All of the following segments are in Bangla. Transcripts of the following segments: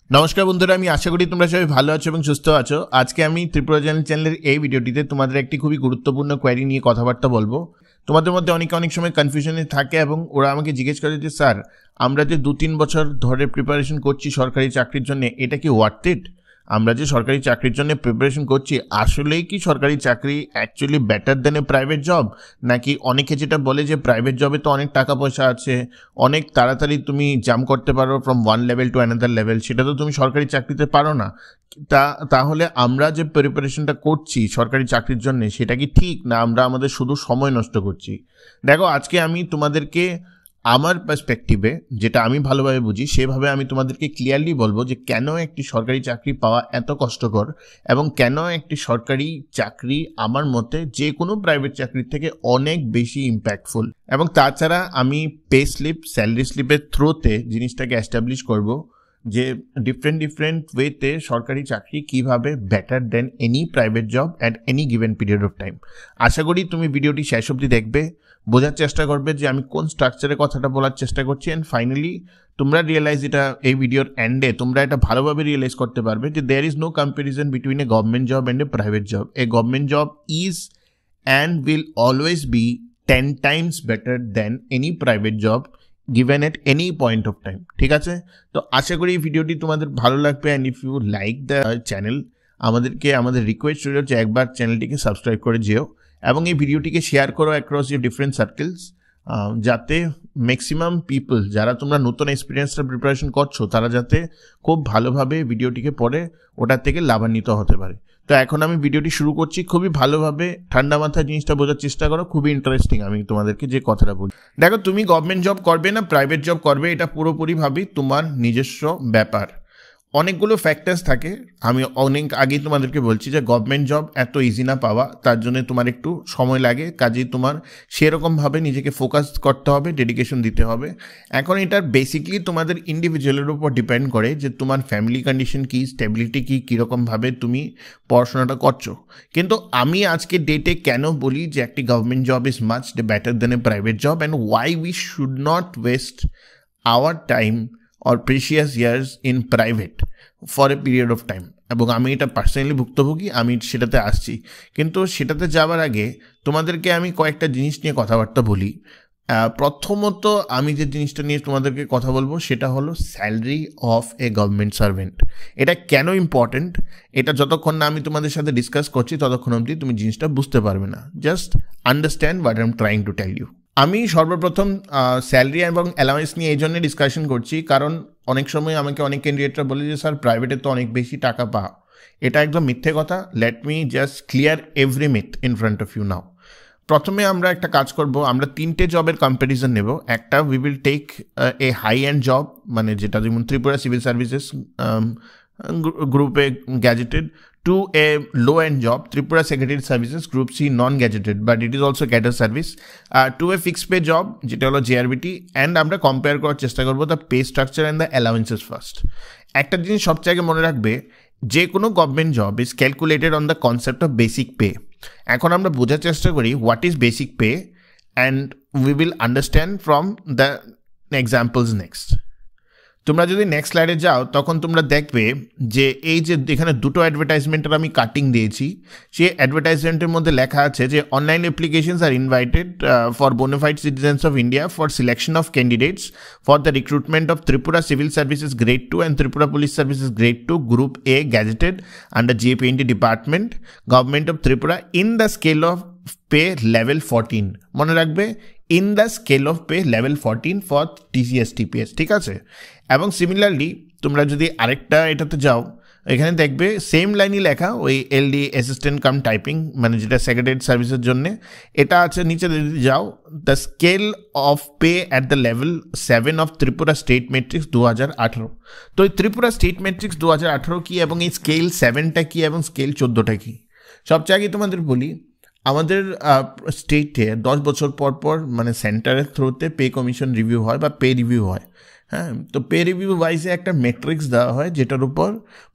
নমস্কার বন্ধুরা, আমি আশা করি তোমরা সবাই ভালো আছো এবং সুস্থ আছো। আজকে আমি ত্রিপুরা চ্যানেলের এই ভিডিওটিতে তোমাদের একটি খুবই গুরুত্বপূর্ণ কোয়েরি নিয়ে কথাবার্তা বলবো। তোমাদের মধ্যে অনেক সময় কনফিউশনে থাকে এবং ওরা আমাকে জিজ্ঞেস করে যে স্যার, আমরা যে 2-3 বছর ধরে প্রিপারেশন করছি সরকারি চাকরির জন্য, এটা কি ওয়ার্থ ইট? আমরা যে সরকারি চাকরির জন্য প্রিপারেশন করছি, আসলেই কি সরকারি চাকরি অ্যাকচুয়ালি বেটার দেন এ প্রাইভেট জব? নাকি অনেকে যেটা বলে যে প্রাইভেট জবে তো অনেক টাকা পয়সা আছে, অনেক তাড়াতাড়ি তুমি জাম্প করতে পারো from one level to another level, সেটা তো তুমি সরকারি চাকরিতে পারো না। তাহলে আমরা যে প্রিপারেশনটা করছি সরকারি চাকরির জন্য, সেটা কি ঠিক, না আমরা আমাদের শুধু সময় নষ্ট করছি? দেখো, আজকে আমি তোমাদেরকে আমার পার্সপেক্টিভে যেটা আমি ভালোভাবে বুঝি সেভাবে আমি তোমাদেরকে ক্লিয়ারলি বলবো যে কেন একটি সরকারি চাকরি পাওয়া এত কষ্টকর এবং কেন একটি সরকারি চাকরি আমার মতে যে কোনো প্রাইভেট চাকরির থেকে অনেক বেশি ইম্প্যাক্টফুল। এবং তাছাড়া আমি পে স্লিপ, স্যালারি স্লিপের থ্রুতে জিনিসটাকে এস্টাবলিশ করব যে ডিফারেন্ট ওয়েতে সরকারি চাকরি কিভাবে better than any private job at any given period of time. আশা করি তুমি ভিডিওটি শেষ অবধি দেখবে, বোঝার চেষ্টা করবে যে আমি কোন স্ট্রাকচারে কথাটা বলার চেষ্টা করছি, অ্যান্ড ফাইনালি তোমরা রিয়েলাইজ, এটা এই ভিডিওর এন্ডে তোমরা এটা ভালোভাবে রিয়েলাইজ করতে পারবে যে there is no comparison between a government job and a private job. A government job is and will always be 10 times better than any private job given at any point of time। ঠিক আছে? তো আশা করি এই ভিডিওটি তোমাদের ভালো লাগবে, and if you like the channel, আমাদের রিকোয়েস্ট রইল যে একবার চ্যানেলটিকে সাবস্ক্রাইব করে যেও এবং এই ভিডিওটিকে শেয়ার করো অ্যাক্রস ইউর ডিফারেন্ট সার্কেলস, যাতে ম্যাক্সিমাম পিপল যারা তোমরা নতুন এক্সপিরিয়েন্সটা প্রিপারেশন করছো তারা যাতে খুব ভালোভাবে ভিডিওটিকে পড়ে ওটার থেকে লাভান্বিত হতে পারে। তো এখন আমি ভিডিওটি শুরু করছি। খুবই ভালোভাবে ঠান্ডা মাথায় জিনিসটা বোঝার চেষ্টা করো, খুবই ইন্টারেস্টিং আমি তোমাদেরকে যে কথাটা বলি। দেখো, তুমি গভর্নমেন্ট জব করবে না প্রাইভেট জব করবে, এটা পুরোপুরিভাবে তোমার নিজস্ব ব্যাপার। অনেকগুলো ফ্যাক্টার্স থাকে। আমি অনেক আগেই তোমাদেরকে বলছি যে গভর্নমেন্ট জব এত ইজি না পাওয়া, তার জন্য তোমার একটু সময় লাগে, কাজেই তোমার সেরকমভাবে নিজেকে ফোকাস করতে হবে, ডেডিকেশন দিতে হবে। এখন এটার বেসিকলি তোমাদের ইন্ডিভিজুয়ালের উপর ডিপেন্ড করে যে তোমার ফ্যামিলি কন্ডিশন কী, স্টেবিলিটি কী, কীরকমভাবে তুমি পড়াশোনাটা করছো। কিন্তু আমি আজকে ডেটে কেন বলি যে একটি government job is much better then A private job, and why we should not waste our time or precious years in private for a period of time, এবং আমি এটা পার্সোনালি ভুক্তভোগী, আমি সেটাতে আসছি। কিন্তু সেটাতে যাওয়ার আগে তোমাদেরকে আমি কয়েকটা জিনিস নিয়ে কথাবার্তা বলি। প্রথমত আমি যে জিনিসটা নিয়ে তোমাদেরকে কথা বলবো সেটা হলো salary of a government servant. এটা কেন ইম্পর্টেন্ট, এটা যতক্ষণ না আমি তোমাদের সাথে ডিসকাস করছি ততক্ষণ অবধি তুমি জিনিসটা বুঝতে পারবে না। Just understand what I am trying to tell you. আমি সর্বপ্রথম স্যালারি এবং অ্যালাউন্স নিয়ে এই জন্য ডিসকাশন করছি কারণ অনেক সময় আমাকে অনেক ক্যান্ডিডেটরা বলে যে স্যার প্রাইভেটে তো অনেক বেশি টাকা পাও। এটা একদম মিথ্যে কথা। Let me just clear every myth in front of you now. প্রথমে আমরা একটা কাজ করব, আমরা 3টে জবের কম্প্যারিজন নেব। একটা, we will take a high end job, মানে যেটা যেমন ত্রিপুরা সিভিল সার্ভিসেস গ্রুপে gazetted, to a low-end job, Tripura Secretariat Services Group C non-gazetted, but it is also cadre service, to a fixed pay job যেটা হলো JRBT, and আমরা কম্পেয়ার করার চেষ্টা করবো the pay structure and the allowances first. একটা জিনিস সবচেয়ে আগে মনে রাখবে, যে কোনো government job is calculated on the concept of basic pay. এখন আমরা বোঝার চেষ্টা করি what is basic pay, and we will understand from the examples next. তোমরা যদি নেক্সট স্লাইডে যাও তখন তোমরা দেখবে যে এই যে এখানে দুটো অ্যাডভার্টাইজমেন্টের আমি কাটিং দিয়েছি, সেই অ্যাডভার্টাইজমেন্টের মধ্যে লেখা আছে যে online applications are invited for bona fide citizens of India for selection of candidates for the recruitment of Tripura civil services grade 2 and Tripura police services grade 2 group A gazetted under GAPNT department government of Tripura in the scale of pay level 14। মনে রাখবে, in the scale of pay level 14 for TCS TPS, ঠিক আছে? এবং সিমিলারলি তোমরা যদি আরেকটা এটাতে যাও, এখানে দেখবে সেম লাইনই লেখা, ওই LD অ্যাসিস্ট্যান্ট কাম টাইপিং, মানে যেটা সেক্রেটারিয়েট সার্ভিসের জন্য, এটা আছে নিচে যদি যাও, the scale of pay at the level 7 of Tripura state matrix 2018। তো এই ত্রিপুরা স্টেট ম্যাট্রিক্স 2018 কি, এবং এই স্কেল 7টা কি, এবং স্কেল 14টা কি? সবচেয়ে আগে তোমাদের বলি, আমাদের স্টেটে 10 বছর পর মানে সেন্টারের থ্রুতে পে কমিশন রিভিউ হয় বা পে রিভিউ হয়। হ্যাঁ, তো পে রিভিউ ওয়াইজে একটা ম্যাট্রিক্স দেওয়া হয় যেটার উপর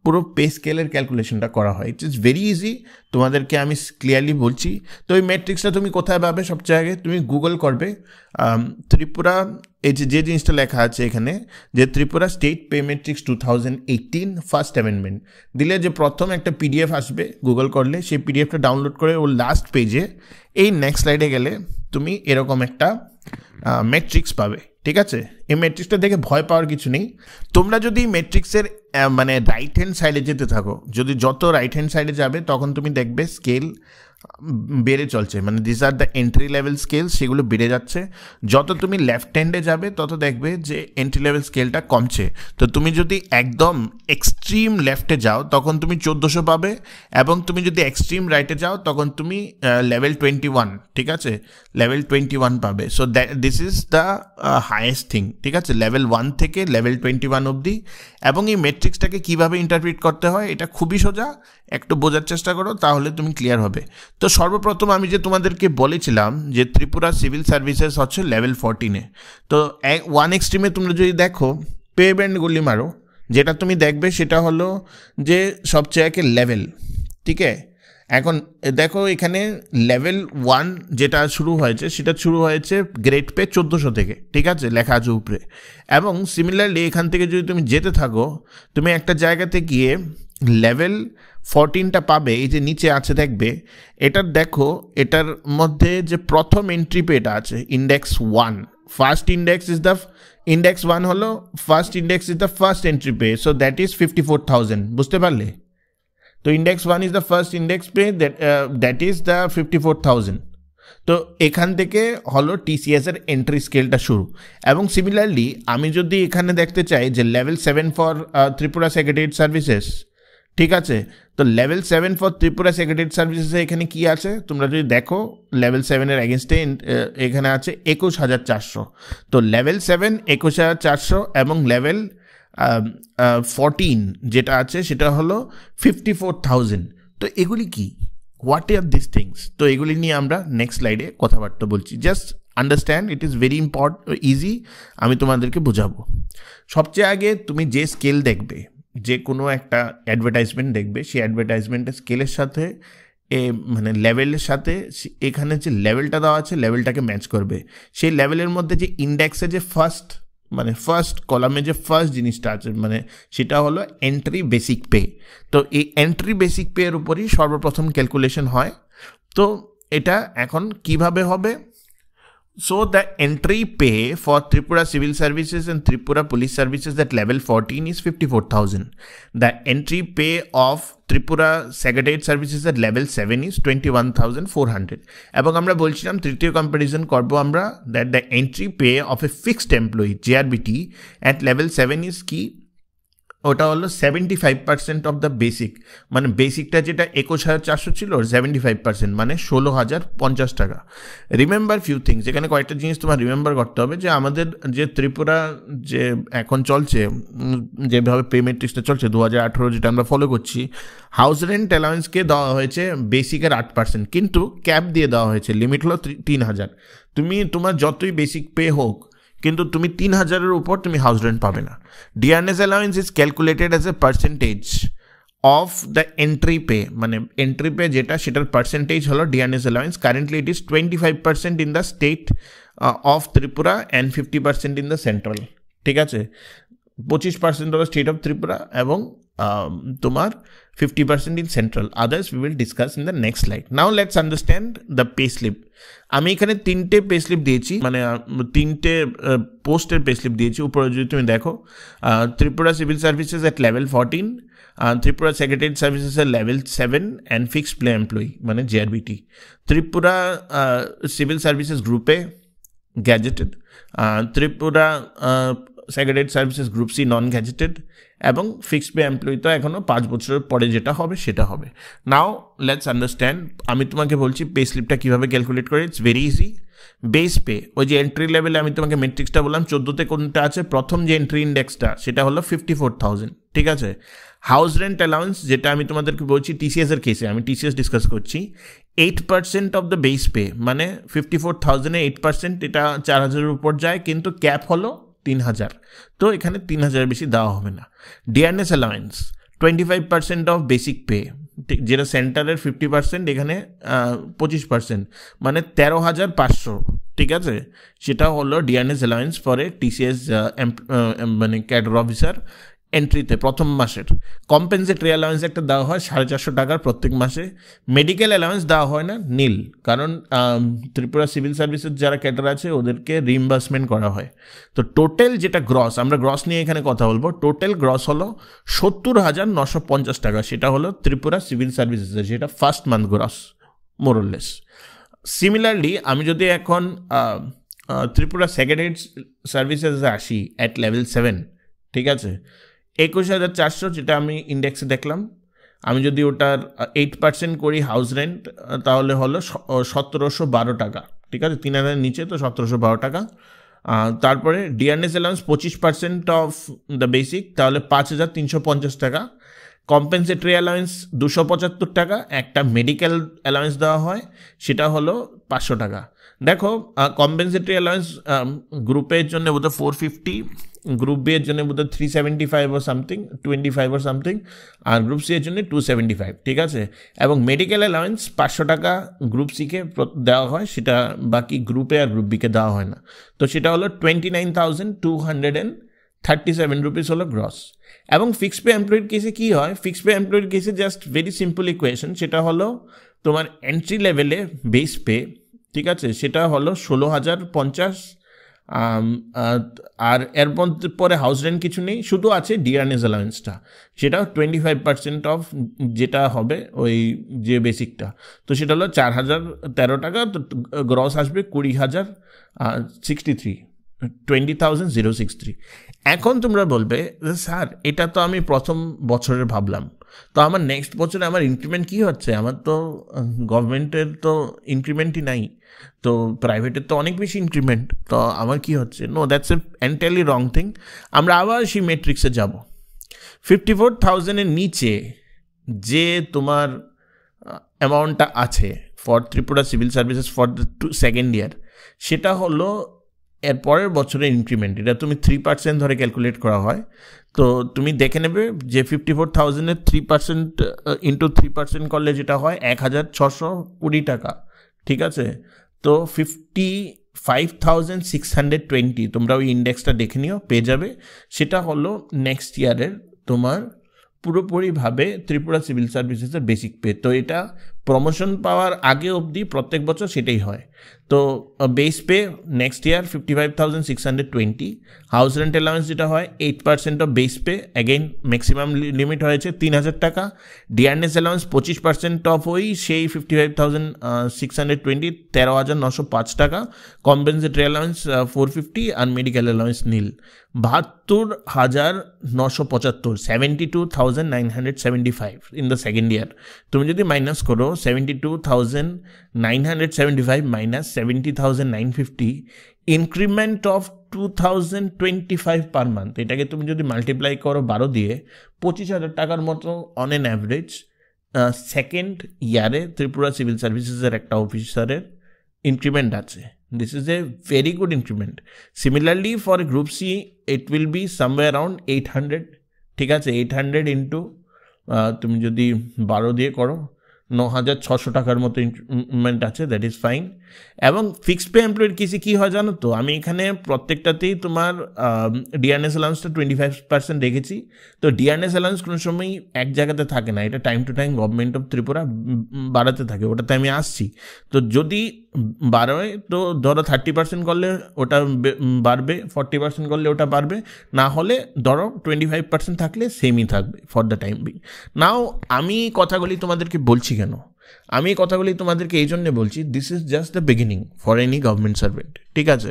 পুরো পে স্কেলের ক্যালকুলেশনটা করা হয়। ইট ইজ ভেরি ইজি, তোমাদেরকে আমি ক্লিয়ারলি বলছি। তো এই ম্যাট্রিক্সটা তুমি কোথায় পাবে? সবচেয়ে আগে তুমি গুগল করবে ত্রিপুরা এই যে জিনিসটা লেখা আছে এখানে যে Tripura state pay matrix 2018 first amendment দিলে যে প্রথম একটা পিডিএফ আসবে গুগল করলে, সেই পিডিএফটা ডাউনলোড করে ওর লাস্ট পেজে এই নেক্সট স্লাইডে গেলে তুমি এরকম একটা ম্যাট্রিক্স পাবে। ঠিক আছে, এই ম্যাট্রিক্সটা দেখে ভয় পাওয়ার কিছু নেই। তোমরা যদি ম্যাট্রিক্সের মানে রাইট হ্যান্ড সাইডে যেতে থাকো, যদি যত রাইট হ্যান্ড সাইডে যাবে তখন তুমি দেখবে স্কেল বেড়ে চলছে, মানে this are the entry level scale, সেগুলো বেড়ে যাচ্ছে। যত তুমি লেফট হ্যান্ডে যাবে তত দেখবে যে এন্ট্রি লেভেল স্কেলটা কমছে। তো তুমি যদি একদম এক্সট্রিম লেফটে যাও তখন তুমি 1400 পাবে, এবং তুমি যদি এক্সট্রিম রাইটে যাও তখন তুমি লেভেল 21, ঠিক আছে, লেভেল 21 পাবে। So this is the highest thing, ঠিক আছে, লেভেল 1 থেকে লেভেল 21 অবধি। এবং এই ম্যাট্রিক্সটাকে কীভাবে ইন্টারপ্রিট করতে হয় এটা খুবই সোজা, একটু বোঝার চেষ্টা করো তাহলে তুমি ক্লিয়ার হবে। তো সর্বপ্রথম আমি যে তোমাদেরকে বলেছিলাম যে ত্রিপুরা সিভিল সার্ভিসেস হচ্ছে লেভেল 14-এ। তো 1 এক্সট্রিমে তোমরা যদি দেখো পে ব্যান্ডগুলি মারো, যেটা তুমি দেখবে সেটা হলো যে সবচেয়ে আগে লেভেল। ঠিক আছে, এখন দেখো এখানে লেভেল 1 যেটা শুরু হয়েছে সেটা শুরু হয়েছে গ্রেড পে 1400 থেকে, ঠিক আছে, লেখা আছে উপরে। এবং সিমিলারলি এখান থেকে যদি তুমি যেতে থাকো তুমি একটা জায়গাতে গিয়ে লেভেল 14টা পাবে, এই যে নিচে আছে দেখবে। এটার দেখো এটার মধ্যে যে প্রথম এন্ট্রি পেটা আছে index 1, first index is the index 1 হলো first index is the first entry pay, so that is 54,000। বুঝতে পারলে? তো index 1 is the first index pay, that is the 54,000। তো এখান থেকে হলো টিসিএস এর এন্ট্রি স্কেলটা শুরু। এবং সিমিলারলি আমি যদি এখানে দেখতে চাই যে level 7 for Tripura secretariat services, ঠিক আছে, তো লেভেল 7 ফর ত্রিপুরা সেক্রেটারিয়েট সার্ভিসেসে এখানে কি আছে তোমরা যদি দেখো লেভেল 7-এর এগেনস্টে এখানে আছে 21,400। তো লেভেল 7 21,400 এবং লেভেল 14 যেটা আছে সেটা হলো 54,000। তো এগুলি কি, হোয়াট আর দিস থিংস? তো এগুলি নিয়ে আমরা নেক্সট স্লাইডে কথাবার্তা বলছি। Just understand, it is very easy, আমি তোমাদেরকে বোঝাবো। সবচেয়ে আগে তুমি যে স্কেল দেখবে, যে কোনো একটা অ্যাডভার্টাইজমেন্ট দেখবে, সেই অ্যাডভার্টাইজমেন্টের স্কেলের সাথে মানে লেভেলের সাথে এখানে যে লেভেলটা দেওয়া আছে লেভেলটাকে ম্যাচ করবে। সেই লেভেলের মধ্যে যে ইন্ডেক্সে যে ফার্স্ট কলামে যে ফার্স্ট জিনিসটা আছে মানে সেটা হলো এন্ট্রি বেসিক পে। তো এই এন্ট্রি বেসিক পে এর উপরই সর্বপ্রথম ক্যালকুলেশন হয়। তো এটা এখন কিভাবে হবে? So the entry pay for Tripura Civil Services and Tripura Police Services at level 14 is 54,000. The entry pay of Tripura Secretariat Services at level 7 is 21,400. এবং আমরা বলছিলাম তৃতীয় কম্পারিজন করবো আমরা that the entry pay of a fixed employee JRBT at level 7 is কি, ওটা হলো 75% অফ দ্য বেসিক, মানে বেসিকটা যেটা 21,400 ছিল 75% মানে 16,050 টাকা। রিমেম্বার ফিউ থিংস, এখানে কয়েকটা জিনিস তোমার রিমেম্বার করতে হবে যে আমাদের যে ত্রিপুরা যে এখন চলছে যেভাবে পে ম্যাট্রিক্সটা চলছে 2018 যেটা আমরা ফলো করছি, হাউস রেন্ট অ্যালাউন্সকে দেওয়া হয়েছে বেসিকের 8%, কিন্তু ক্যাপ দিয়ে দেওয়া হয়েছে, লিমিট হলো 3,000। তুমি তোমার যতই বেসিক পে হোক কিন্তু তুমি 3,000-এর উপর তুমি হাউস রেন্ট পাবে না। DRS allowance is calculated as a percentage of the entry pay, মানে এন্ট্রি পে যেটা সেটার পার্সেন্টেজ হলো DRS allowance. Currently it is 25% in the state of Tripura and 50% in the central, ঠিক আছে, 25% হলো স্টেট অফ ত্রিপুরা এবং তোমার 50% in central. Others we will discuss in the next slide. Now let's understand the pay slip. আমি এখানে 3টে পে স্লিপ দিয়েছি, মানে 3টে পোস্টের পে স্লিপ দিয়েছি। উপরে যদি তুমি দেখো Tripura civil services at level 14, Tripura secretariat services এর level 7 and fixed pay employee মানে JRBT, ত্রিপুরা সিভিল সার্ভিসেস গ্রুপে gazetted, Tripura secretariat services group C non gazetted, এবং ফিক্সড পে এমপ্লয়ি তো এখনও 5 বছরের পরে যেটা হবে সেটা হবে। নাও লেটস আন্ডারস্ট্যান্ড, আমি তোমাকে বলছি পে স্লিপটা কীভাবে ক্যালকুলেট করে। It's very easy. Base pay, ওই যে এন্ট্রি লেভেলে আমি তোমাকে ম্যাট্রিক্সটা বললাম 14তে কোনটা আছে, প্রথম যে এন্ট্রি ইন্ডেক্সটা সেটা হলো 54,000, ঠিক আছে। হাউস রেন্ট অ্যালাউন্স যেটা আমি তোমাদেরকে বলছি TCS এর কেসে, আমি TCS ডিসকাস করছি, 8% অফ দ্য বেস পে, মানে 54,000-এ 8%, এটা 4,000-এর উপর যায়, কিন্তু ক্যাপ হলো 3,000, তো এখানে 3,000 বেশি দেওয়া হবে না। DRS allowance 25% of basic pay, যেটা সেন্টারের 50%, এখানে 25%, মানে 13,500, ঠিক আছে, সেটা হলো DRS allowance for a TCS মানে ক্যাডার অফিসার এন্ট্রিতে প্রথম মাসের। কম্পেনসেটরি অ্যালাউন্স একটা দেওয়া হয় 450 টাকার প্রত্যেক মাসে। মেডিকেল অ্যালাউন্স দেওয়া হয় না, নীল, কারণ ত্রিপুরা সিভিল সার্ভিসের যারা ক্যাডার আছে ওদেরকে রিইম্বার্সমেন্ট করা হয়। তো টোটাল যেটা গ্রস, আমরা গ্রস নিয়ে এখানে কথা বলবো, টোটাল গ্রস হলো 70,950 টাকা। সেটা হলো ত্রিপুরা সিভিল সার্ভিসেসের, যেটা ফার্স্ট মান্থ গ্রস মোরলেস। সিমিলারলি আমি যদি এখন ত্রিপুরা সেক্রেটারিয়েট সার্ভিসেসে আসি অ্যাট লেভেল 7, ঠিক আছে, 21,400, যেটা আমি ইন্ডেক্সে দেখলাম, আমি যদি ওটার 8% করি হাউস রেন্ট, তাহলে হলো 1712 টাকা, ঠিক আছে, 3,000 নিচে, তো 1712 টাকা। তারপরে DRS allowance 25% of the basic, তাহলে 5,350 টাকা। কম্পেনসেটরি অ্যালাউন্স 275 টাকা। একটা মেডিকেল অ্যালাউন্স দেওয়া হয়, সেটা হলো 500 টাকা। দেখো, কম্পেনসেটরি অ্যালাউন্স গ্রুপের জন্য বোধহয় 450, গ্রুপ বি এর জন্য বোধহয় 375 ও সামথিং, 25 ও সামথিং, আর গ্রুপ সি এর জন্য 275, ঠিক আছে। এবং মেডিকেল অ্যালাউন্স 500 টাকা গ্রুপ সিকে দেওয়া হয়, সেটা বাকি গ্রুপে আর গ্রুপ বিকে দেওয়া হয় না। তো সেটা হলো 29,237 রুপিস হলো গ্রস। এবং ফিক্সড পে এমপ্লয়েড কেসে কী হয়, ফিক্সড পে এমপ্লয়েড কেসে জাস্ট ভেরি সিম্পল ইকুয়েশন, সেটা হলো তোমার এন্ট্রি লেভেলে বেস পে, ঠিক আছে, সেটা হলো 16,050, আর এর পরে হাউস রেন্ট কিছু নেই, শুধু আছে ডিআরএস অ্যালাউন্সটা, সেটা 25% অফ যেটা হবে ওই যে বেসিকটা, তো সেটা হলো 4,013 টাকা। তো গ্রস আসবে 20,063, 20,063। এখন তোমরা বলবে, স্যার এটা তো আমি প্রথম বছরের ভাবলাম, তো আমার নেক্সট বছরে আমার ইনক্রিমেন্ট কী হচ্ছে? আমার তো গভর্নমেন্টের তো ইনক্রিমেন্টই নাই, তো প্রাইভেটের তো অনেক বেশি ইনক্রিমেন্ট, তো আমার কি হচ্ছে? No, that's a entirely wrong thing. আমরা আবার সেই মেট্রিক্সে যাব। 54,000-এর নিচে যে তোমার অ্যামাউন্টটা আছে for Tripura civil services for the second ইয়ার, সেটা হলো এর পরের বছরের ইনক্রিমেন্ট। এটা তুমি 3% ধরে ক্যালকুলেট করা হয়। তো তুমি দেখে নেবে যে 54,000-এর 3% ইন্টু 3% করলে যেটা হয় 1,620 টাকা, ঠিক আছে। তো 55,620 তোমরা ওই ইন্ডেক্সটা দেখে নিও, পেয়ে যাবে। সেটা হলো নেক্সট ইয়ারের তোমার পুরোপুরিভাবে ত্রিপুরা সিভিল সার্ভিসেসের বেসিক পে। তো এটা প্রমোশন পাওয়ার আগে অবধি প্রত্যেক বছর সেটাই হয়। তো base pay next year 55,620। House rent allowance যেটা হয় 8% of base pay, again maximum limit হয়েছে 3,000 টাকা। ডিআরএস অ্যালাউন্স 25% অফ ওই সেই 55,620, 13,905 টাকা। কম্পেনসেটরি অ্যালাউন্স 450 আর medical allowance nil 72,975, 72,975 in the second year. তুমি যদি মাইনাস করো 72,975 minus 70,950, increment of 2,025 per month, এটাকে তুমি যদি মাল্টিপ্লাই করো 12 দিয়ে, 25,000 টাকার মতো অন অ্যান অ্যাভারেজ সেকেন্ড ইয়ারে ত্রিপুরা সিভিল সার্ভিসেসের একটা অফিসারের ইনক্রিমেন্ট আছে। This is a very good increment. Similarly, for Group C, it will be somewhere around 800, ঠিক আছে। 800 ইন্টু তুমি যদি 12 দিয়ে করো, 9,600 টাকার মতো ইনক্রিমেন্ট আছে, দ্যাট ইজ ফাইন। এবং ফিক্সড পে এমপ্লয়েড কেসে কী হয় জানো তো, আমি এখানে প্রত্যেকটাতেই তোমার ডিআরএস অ্যালাউন্সটা 25% রেখেছি। তো ডিআরএস অ্যালাউন্স কোনো সময় এক জায়গাতে থাকে না, এটা time to time government of Tripura বাড়াতে থাকে, ওটাতে আমি আসছি। তো যদি বাড়ায় তো ধরো 30% করলে ওটা বাড়বে, 40% করলে ওটা বাড়বে, না হলে ধরো 25% থাকলে সেমই থাকবে ফর দ্য টাইম বিং। নাও আমি কথাগুলি তোমাদেরকে বলছি কেন? আমি কথাগুলি তোমাদেরকে এই জন্যে বলছি, this is just the beginning for any government servant, ঠিক আছে।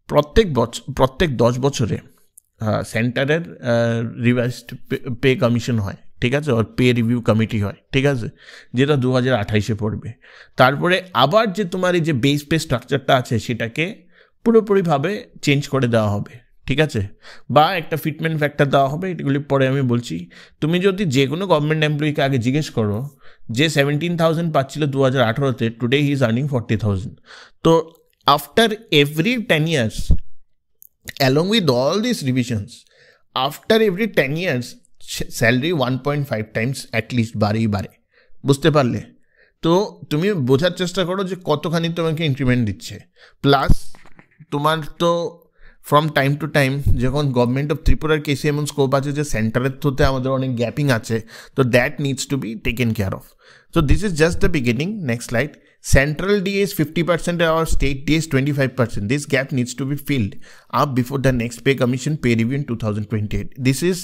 প্রত্যেক 10 বছরে সেন্টারের রিভাইজড পে কমিশন হয়, ঠিক আছে, আর পে রিভিউ কমিটি হয়, ঠিক আছে, যেটা 2028-এ পড়বে। তারপরে আবার যে তোমার এই যে বেস পে স্ট্রাকচারটা আছে সেটাকে পুরোপুরিভাবে চেঞ্জ করে দেওয়া হবে, ঠিক আছে, বা একটা ফিটমেন্ট ফ্যাক্টর দেওয়া হবে। এগুলি পরে আমি বলছি। তুমি যদি যে কোনো গভর্নমেন্ট এমপ্লয়িকে আগে জিজ্ঞেস করো যে 17,000 পাচ্ছিল 2018-তে, টুডে হি ইজ আর্নিং 40,000। তো after every 10 years, along with all these revisions, after every 10 years, salary 1.5 times at least বাড়ে। বুঝতে পারলে? তো তুমি বোঝার চেষ্টা করো যে কতখানি তোমাকে ইনক্রিমেন্ট দিচ্ছে। প্লাস তোমার তো ফ্রম টাইম টু টাইম যখন গভর্নমেন্ট অফ ত্রিপুরার কেসে এমন স্কোপ আছে যে সেন্টারের থ্রুতে আমাদের অনেক গ্যাপিং আছে, তো that needs to be taken care of. So this is just the beginning. Next slide. Central DA is 50% and our state DA is 25%. This gap needs to be filled up before the next pay commission pay review in 2028. This is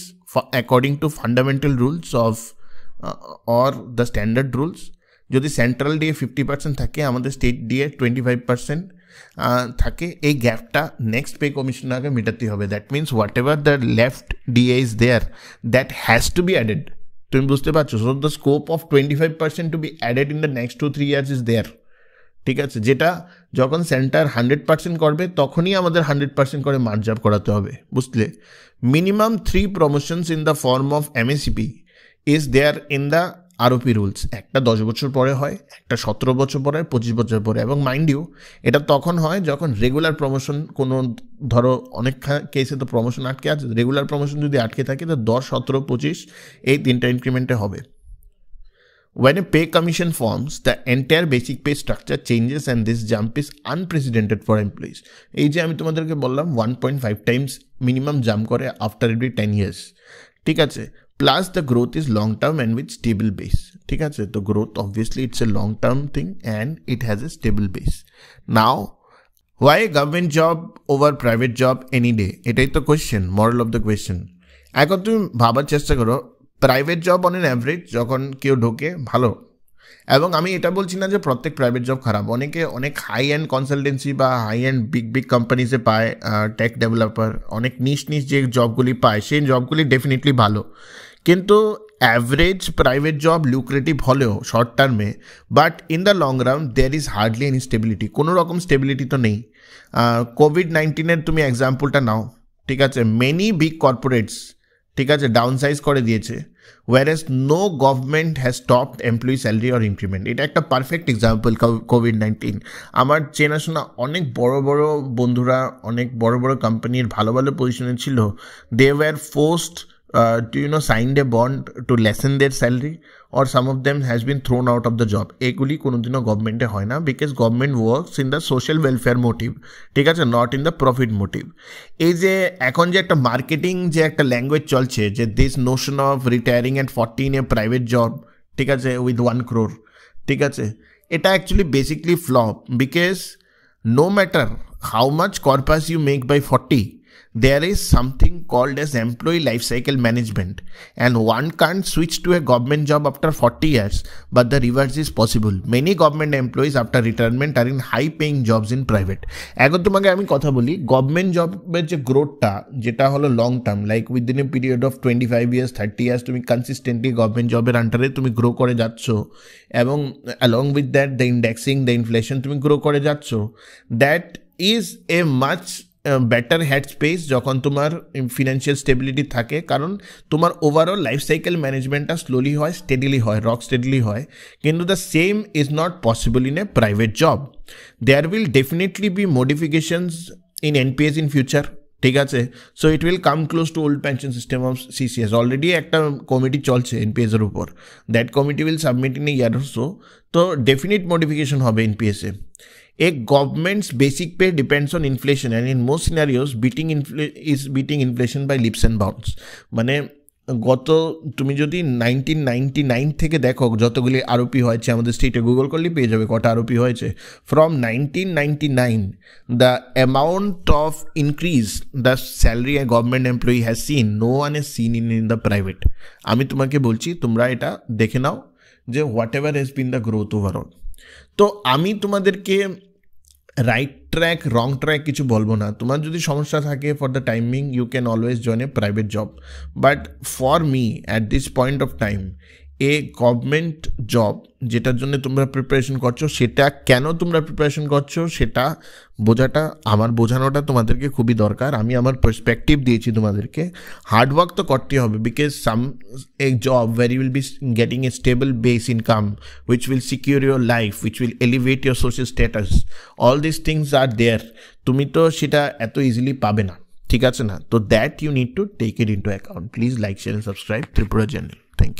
according to fundamental rules of or the standard rules. যদি সেন্ট্রাল ডিএ 50% থাকে, আমাদের স্টেট ডিএ 25% থাকে, এই গ্যাপটা নেক্সট পে কমিশন আগে মেটাতে হবে। That means whatever the left DA is there, that has to be added. তুমি বুঝতে পারছো? So the scope of 25% to be added in the next 2-3 years is there. ঠিক আছে, যেটা যখন সেন্টার 100% করবে তখনই আমাদের 100% করে মার্জ আপ করাতে হবে, বুঝলে? Minimum 3 promotions in the form of MACP is there in the ROP rules. একটা 10 বছর পরে হয়, একটা 17 বছর পরে, 25 বছর পরে। এবং মাইন্ড ইউ, এটা তখন হয় যখন রেগুলার প্রমোশন, কোনো ধরো অনেক কেসে তো প্রমোশন আটকে আছে, রেগুলার প্রমোশন যদি আটকে থাকে তো 10, 17, 25 এই 3টা ইনক্রিমেন্টে হবে। When a pay commission forms, the entire basic pay structure changes and this jump is unprecedented for employees. এই যে আমি তোমাদেরকে বললাম 1.5 times মিনিমাম জাম্প করে আফটার এভরি 10 years। ঠিক আছে, plus the growth is long term and with stable base. ঠিক আছে, তো growth obviously it's a long term thing and it has a stable base. Now why government job over private job any day? এটাই তো question, moral of the question. এখন তুমি ভাবার চেষ্টা করো, private job on an average যখন কেউ ঢোকে ভালো, এবং আমি এটা বলছি না যে প্রত্যেক প্রাইভেট জব খারাপ, অনেকে অনেক হাই এন্ড কনসালটেন্সি বা হাই এন্ড বিগ কোম্পানিসে পায়, টেক ডেভেলপার, অনেক নিশ যে জবগুলি পায় সেই জবগুলি ডেফিনেটলি ভালো। কিন্তু অ্যাভারেজ প্রাইভেট জব লুক্রেটিভ হলেও শর্ট টার্মে, but in the long run there is hardly any stability, কোনো রকম স্টেবিলিটি তো নেই। কোভিড-19 তুমি এক্সাম্পলটা নাও, ঠিক আছে, মেনি বিগ কর্পোরেটস, ঠিক আছে, ডাউন সাইজ করে দিয়েছে, whereas no government has stopped employee salary or increment. এটা একটা পারফেক্ট এক্সাম্পল কোভিড-19। আমার চেনাশোনা অনেক বড় বড় বন্ধুরা অনেক বড় বড় কোম্পানির ভালো ভালো পজিশনে ছিল, they were forced signed a bond to lessen their salary, or some of them has been thrown out of the job. এগুলি কোনোদিনও গভর্নমেন্টে হয় না, because government works in the social welfare motive, ঠিক আছে, not in the profit motive. এই যে এখন যে একটা মার্কেটিং যে একটা ল্যাঙ্গুয়েজ চলছে, যে this notion of retiring at 40 in a private job, ঠিক আছে, উইথ 1 crore, ঠিক আছে, এটা actually basically flop, because no matter how much corpus you make by 40, there is something called as employee life cycle management, and one can't switch to a government job after 40 years, but the reverse is possible. Many government employees after retirement are in high paying jobs in private. এখন তোমাকে আমি কথা বলি, গভর্নমেন্ট জবের যে গ্রোথটা যেটা হলো long term, like within a period of 25 years 30 years তুমি কনসিস্টেন্টলি গভর্নমেন্ট জবের আন্ডারে তুমি গ্রো করে যাচ্ছ, এবং along with that the indexing, the inflation, তুমি গ্রো করে যাচ্ছ, that is a much better head space যখন তোমার ফিনান্সিয়াল স্টেবিলিটি থাকে, কারণ তোমার ওভারঅল লাইফ সাইকেল ম্যানেজমেন্টটা স্লোলি হয়, স্টেডিলি হয়, রক স্টেডিলি হয়। কিন্তু the same is not possible in a private job. There will definitely be modifications in NPS in future, ঠিক আছে, so it will come close to old pension system of CCS. Already একটা কমিটি চলছে এনপিএসের উপর, that committee will submit in a year or so, তো ডেফিনিট মডিফিকেশন হবে এনপিএসে। A government's basic pay depends on inflation, and in most scenarios beating inflation by leaps and bounds. মানে গত তুমি যদি 1999 থেকে দেখো যতগুলি আরওপি হয়েছে আমাদের স্টেটে, গুগল করলে পেয়ে যাবে কটা আরওপি হয়েছে। From 1999 the amount of increase the salary a government employee has seen, no one has seen in the private. আমি তোমাকে বলছি, তোমরা এটা দেখে নাও যে whatever has been the growth overall. তো আমি তোমাদেরকে রাইট ট্র্যাক রং ট্র্যাক কিছু বলবো না। তোমার যদি সমস্যা থাকে for the timing, you can always join a private job, but for me at this point of time a government job যেটার জন্য তোমরা প্রিপারেশন করছো, সেটা কেন তোমরা প্রিপারেশন করছো সেটা বোঝানোটা তোমাদেরকে খুবই দরকার। আমি আমার পার্সপেক্টিভ দিয়েছি তোমাদেরকে। হার্ডওয়ার্ক তো করতে হবে, because A job where you will be getting a stable base income which will secure your life, which will elevate your social status, all these things are there, তুমি তো সেটা এত ইজিলি পাবে না, ঠিক আছে না? তো that you need to take it into account. Please like, share and subscribe Tripura channel. Thank you.